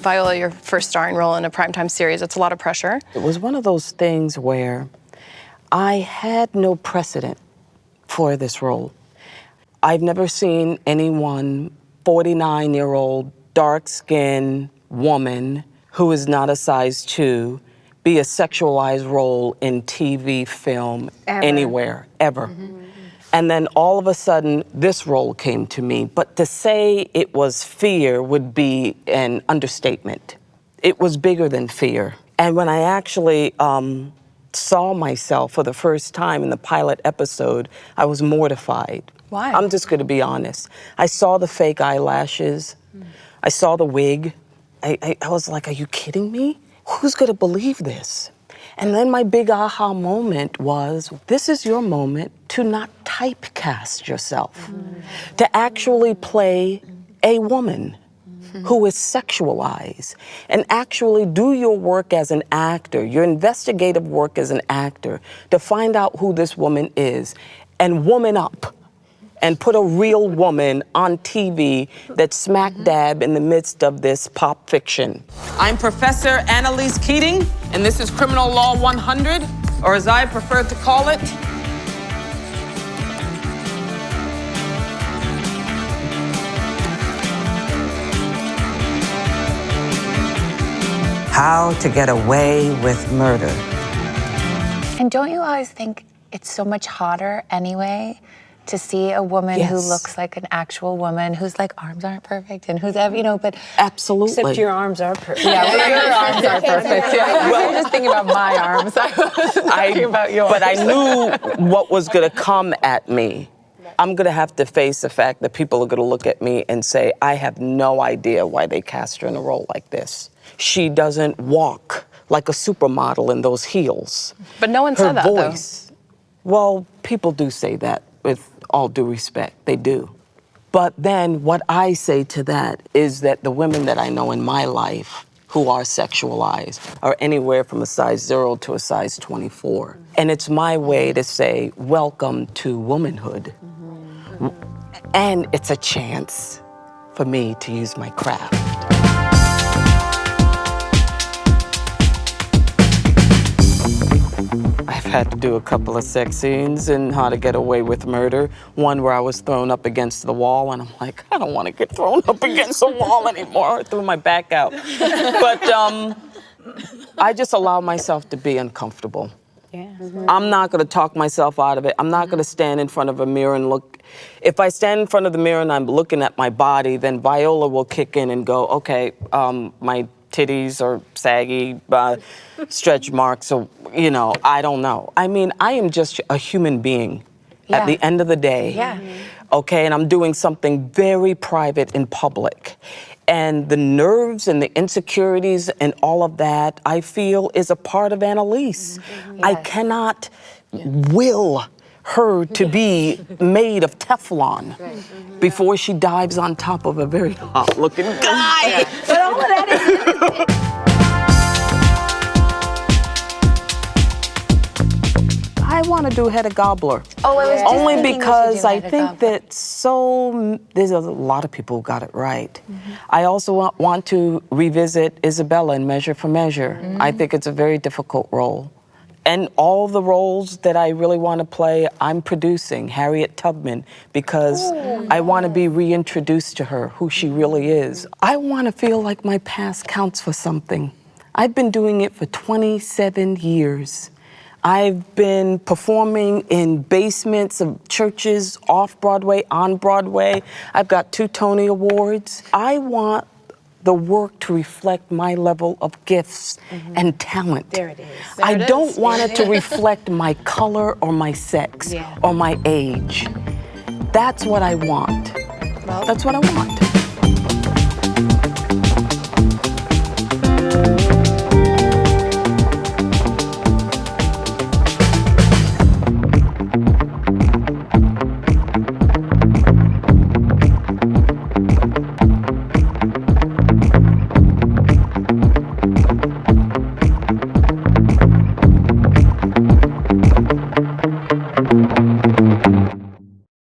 Viola, your first starring role in a primetime series. It's a lot of pressure. It was one of those things where I had no precedent for this role. I've never seen anyone, 49-year-old, dark-skinned woman who is not a size 2, be a sexualized role in TV, film, anywhere, ever. And then all of a sudden, this role came to me. But to say it was fear would be an understatement. It was bigger than fear. And when I actually saw myself for the first time in the pilot episode, I was mortified. Why? I'm just gonna be honest. I saw the fake eyelashes. I saw the wig. I was like, are you kidding me? Who's gonna believe this? And then my big aha moment was, this is your moment to not typecast yourself, to actually play a woman who is sexualized, and actually do your work as an actor, your investigative work as an actor, to find out who this woman is, and woman up, and put a real woman on TV that's smack dab in the midst of this pop fiction. I'm Professor Annalise Keating, and this is Criminal Law 100, or as I prefer to call it, How to Get Away with Murder. And don't you always think it's so much hotter anyway to see a woman who looks like an actual woman, whose like arms aren't perfect and who's, you know, but absolutely. Except your arms are perfect. yeah, well, your arms are perfect. Yeah. Well, I'm just thinking about my arms. I wasn't thinking about yours. But I knew what was going to come at me. I'm going to have to face the fact that people are going to look at me and say, I have no idea why they cast her in a role like this. She doesn't walk like a supermodel in those heels. But no one said that, Her voice. Well, people do say that, with all due respect, they do. But then what I say to that is that the women that I know in my life who are sexualized are anywhere from a size 0 to a size 24. And it's my way to say, welcome to womanhood. And it's a chance for me to use my craft. I've had to do a couple of sex scenes in How to Get Away with Murder. One where I was thrown up against the wall, and I'm like, I don't want to get thrown up against the wall anymore. I threw my back out. But I just allow myself to be uncomfortable. Yeah. I'm not going to talk myself out of it. I'm not going to stand in front of a mirror and look. If I stand in front of the mirror and I'm looking at my body, then Viola will kick in and go, okay, my titties are saggy, stretch marks, or, you know, I don't know. I mean, I am just a human being at the end of the day. Yeah. Okay, and I'm doing something very private in public. And the nerves and the insecurities and all of that, I feel, is a part of Annalise. I cannot will her to be made of teflon before she dives on top of a very hot-looking guy. But all of that is... I want to do Hedda Gabler. Oh, I was just only thinking because we should do I Hedda think Gabler. that there's a lot of people who got it right. I also want to revisit Isabella in Measure for Measure. I think it's a very difficult role. And all the roles that I really want to play, I'm producing Harriet Tubman, because I want to be reintroduced to her, who she really is. I want to feel like my past counts for something. I've been doing it for 27 years. I've been performing in basements of churches, off-Broadway, on Broadway. I've got 2 Tony Awards. I want the work to reflect my level of gifts and talent. There it is. I don't want it to reflect my color or my sex or my age. That's what I want. That's what I want.